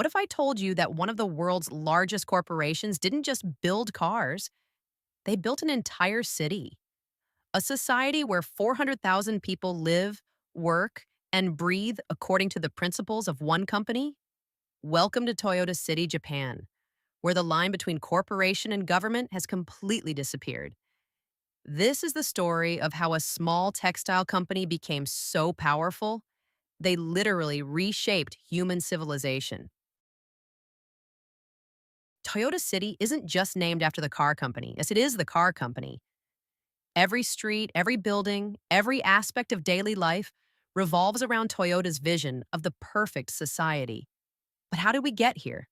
What if I told you that one of the world's largest corporations didn't just build cars, they built an entire city? A society where 400,000 people live, work, and breathe according to the principles of one company? Welcome to Toyota City, Japan, where the line between corporation and government has completely disappeared. This is the story of how a small textile company became so powerful, they literally reshaped human civilization. Toyota City isn't just named after the car company. Yes, it is the car company. Every street, every building, every aspect of daily life revolves around Toyota's vision of the perfect society. But how did we get here?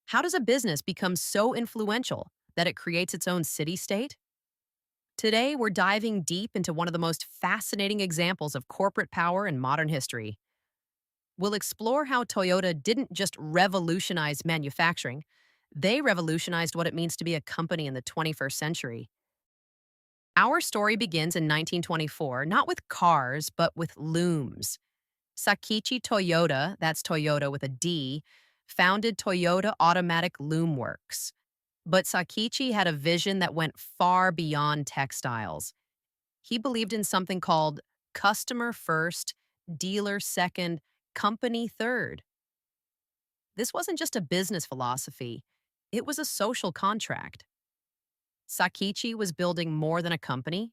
How does a business become so influential that it creates its own city state? Today, we're diving deep into one of the most fascinating examples of corporate power in modern history. We'll explore how Toyota didn't just revolutionize manufacturing, they revolutionized what it means to be a company in the 21st century. Our story begins in 1924, not with cars, but with looms. Sakichi Toyoda, that's Toyota with a D, founded Toyota Automatic Loom Works. But Sakichi had a vision that went far beyond textiles. He believed in something called customer first, dealer second, company third. This wasn't just a business philosophy, it was a social contract. Sakichi was building more than a company,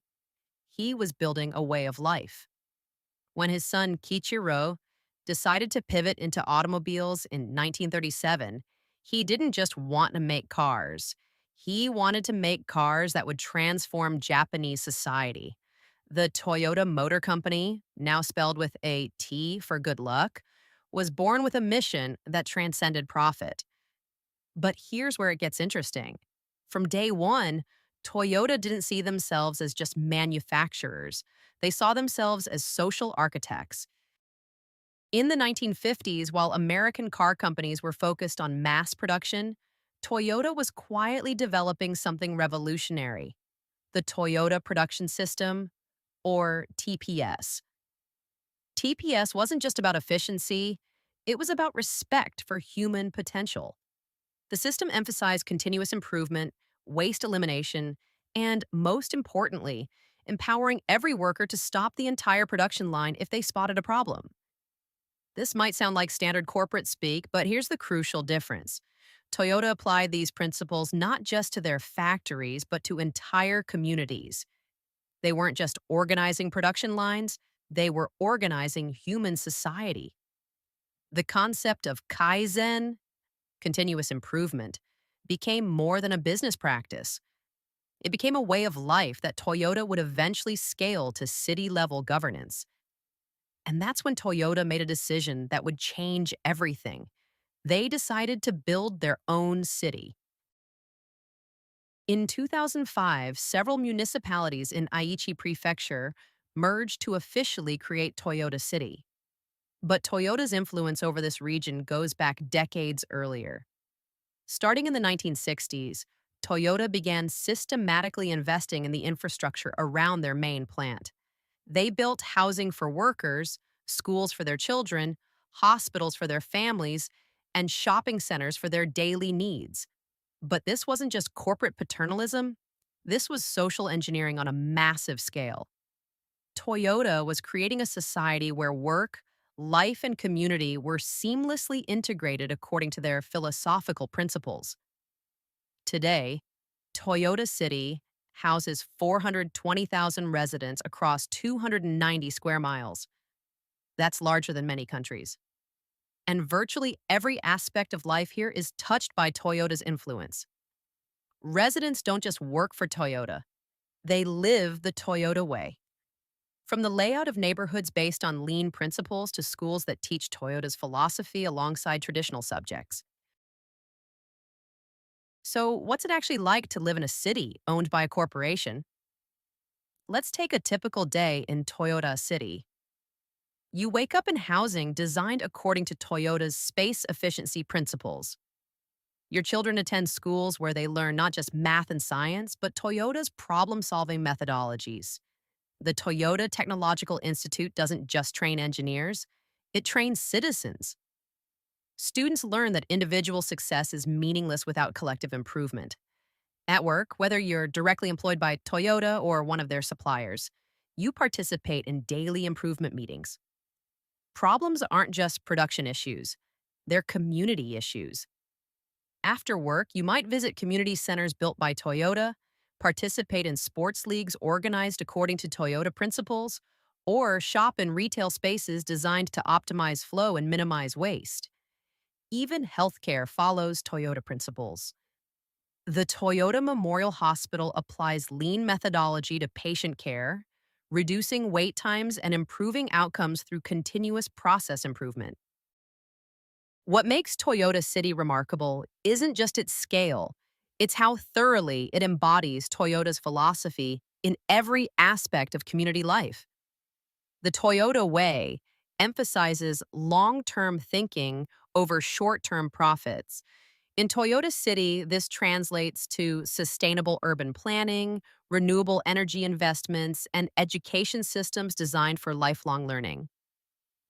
he was building a way of life. When his son Kichiro decided to pivot into automobiles in 1937, he didn't just want to make cars. He wanted to make cars that would transform Japanese society. The Toyota Motor Company, now spelled with a T for good luck, was born with a mission that transcended profit. But here's where it gets interesting. From day one, Toyota didn't see themselves as just manufacturers. They saw themselves as social architects. In the 1950s, while American car companies were focused on mass production, Toyota was quietly developing something revolutionary, the Toyota Production System, or TPS. TPS wasn't just about efficiency, it was about respect for human potential. The system emphasized continuous improvement, waste elimination, and, most importantly, empowering every worker to stop the entire production line if they spotted a problem. This might sound like standard corporate speak, but here's the crucial difference. Toyota applied these principles not just to their factories, but to entire communities. They weren't just organizing production lines, they were organizing human society. The concept of Kaizen, continuous improvement, became more than a business practice. It became a way of life that Toyota would eventually scale to city level governance. And that's when Toyota made a decision that would change everything. They decided to build their own city. In 2005, several municipalities in Aichi Prefecture merged to officially create Toyota City. But Toyota's influence over this region goes back decades earlier. Starting in the 1960s, Toyota began systematically investing in the infrastructure around their main plant. They built housing for workers, schools for their children, hospitals for their families, and shopping centers for their daily needs. But this wasn't just corporate paternalism, this was social engineering on a massive scale. Toyota was creating a society where work, life, and community were seamlessly integrated according to their philosophical principles. Today, Toyota City houses 420,000 residents across 290 square miles. That's larger than many countries. And virtually every aspect of life here is touched by Toyota's influence. Residents don't just work for Toyota, they live the Toyota way. From the layout of neighborhoods based on lean principles to schools that teach Toyota's philosophy alongside traditional subjects. So, what's it actually like to live in a city owned by a corporation? Let's take a typical day in Toyota City. You wake up in housing designed according to Toyota's space efficiency principles. Your children attend schools where they learn not just math and science, but Toyota's problem solving methodologies. The Toyota Technological Institute doesn't just train engineers, it trains citizens. Students learn that individual success is meaningless without collective improvement. At work, whether you're directly employed by Toyota or one of their suppliers, you participate in daily improvement meetings. Problems aren't just production issues, they're community issues. After work, you might visit community centers built by Toyota, participate in sports leagues organized according to Toyota principles, or shop in retail spaces designed to optimize flow and minimize waste. Even healthcare follows Toyota principles. The Toyota Memorial Hospital applies lean methodology to patient care, reducing wait times and improving outcomes through continuous process improvement. What makes Toyota City remarkable isn't just its scale, it's how thoroughly it embodies Toyota's philosophy in every aspect of community life. The Toyota Way emphasizes long term thinking over short term profits. In Toyota City, this translates to sustainable urban planning, renewable energy investments, and education systems designed for lifelong learning.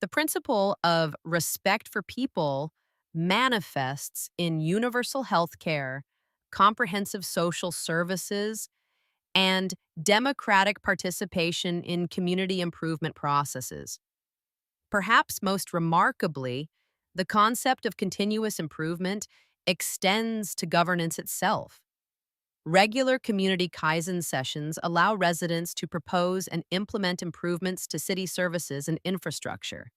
The principle of respect for people manifests in universal health care, comprehensive social services, and democratic participation in community improvement processes. Perhaps most remarkably, the concept of continuous improvement extends to governance itself. Regular community Kaizen sessions allow residents to propose and implement improvements to city services and infrastructure.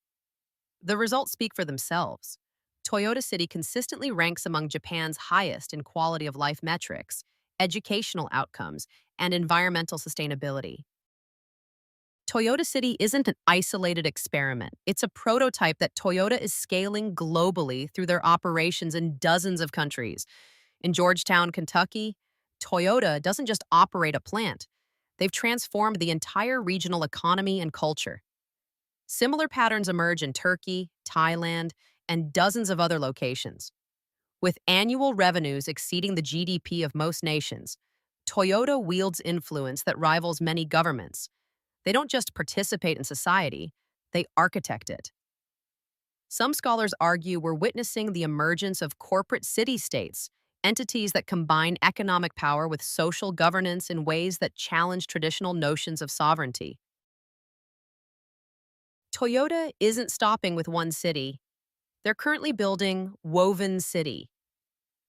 The results speak for themselves. Toyota City consistently ranks among Japan's highest in quality of life metrics, educational outcomes, and environmental sustainability. Toyota City isn't an isolated experiment. It's a prototype that Toyota is scaling globally through their operations in dozens of countries. In Georgetown, Kentucky, Toyota doesn't just operate a plant, they've transformed the entire regional economy and culture. Similar patterns emerge in Turkey, Thailand, and dozens of other locations. With annual revenues exceeding the GDP of most nations, Toyota wields influence that rivals many governments. They don't just participate in society, they architect it. Some scholars argue we're witnessing the emergence of corporate city-states, entities that combine economic power with social governance in ways that challenge traditional notions of sovereignty. Toyota isn't stopping with one city. They're currently building Woven City,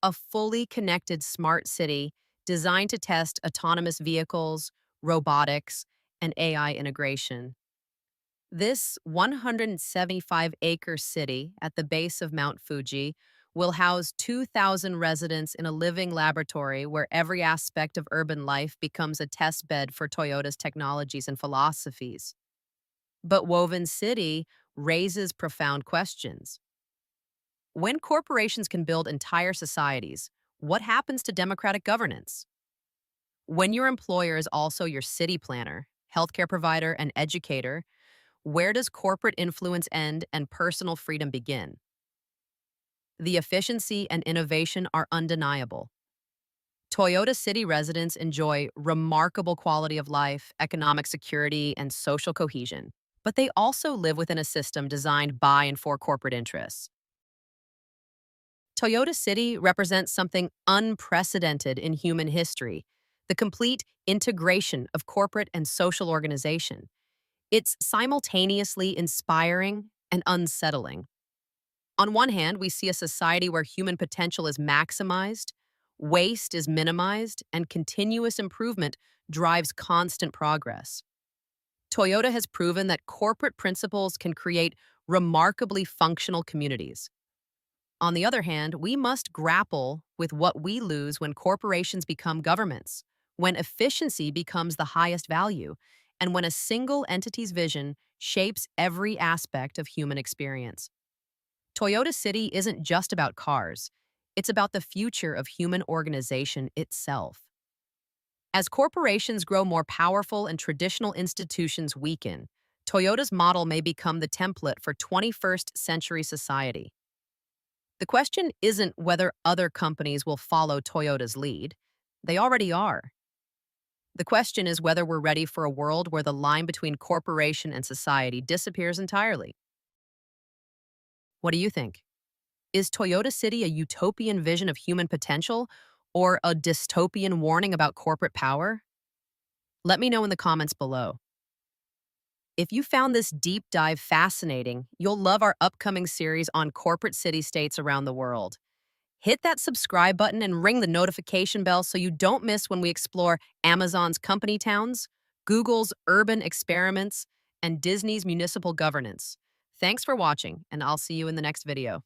a fully connected smart city designed to test autonomous vehicles, robotics, and AI integration. This 175-acre city at the base of Mount Fuji will house 2,000 residents in a living laboratory where every aspect of urban life becomes a test bed for Toyota's technologies and philosophies. But Woven City raises profound questions. When corporations can build entire societies, what happens to democratic governance? When your employer is also your city planner, healthcare provider, and educator, where does corporate influence end and personal freedom begin? The efficiency and innovation are undeniable. Toyota City residents enjoy remarkable quality of life, economic security, and social cohesion, but they also live within a system designed by and for corporate interests. Toyota City represents something unprecedented in human history, the complete integration of corporate and social organization. It's simultaneously inspiring and unsettling. On one hand, we see a society where human potential is maximized, waste is minimized, and continuous improvement drives constant progress. Toyota has proven that corporate principles can create remarkably functional communities. On the other hand, we must grapple with what we lose when corporations become governments, when efficiency becomes the highest value, and when a single entity's vision shapes every aspect of human experience. Toyota City isn't just about cars, it's about the future of human organization itself. As corporations grow more powerful and traditional institutions weaken, Toyota's model may become the template for 21st century society. The question isn't whether other companies will follow Toyota's lead. They already are. The question is whether we're ready for a world where the line between corporation and society disappears entirely. What do you think? Is Toyota City a utopian vision of human potential or a dystopian warning about corporate power? Let me know in the comments below. If you found this deep dive fascinating, you'll love our upcoming series on corporate city states around the world. Hit that subscribe button and ring the notification bell so you don't miss when we explore Amazon's company towns, Google's urban experiments, and Disney's municipal governance. Thanks for watching, and I'll see you in the next video.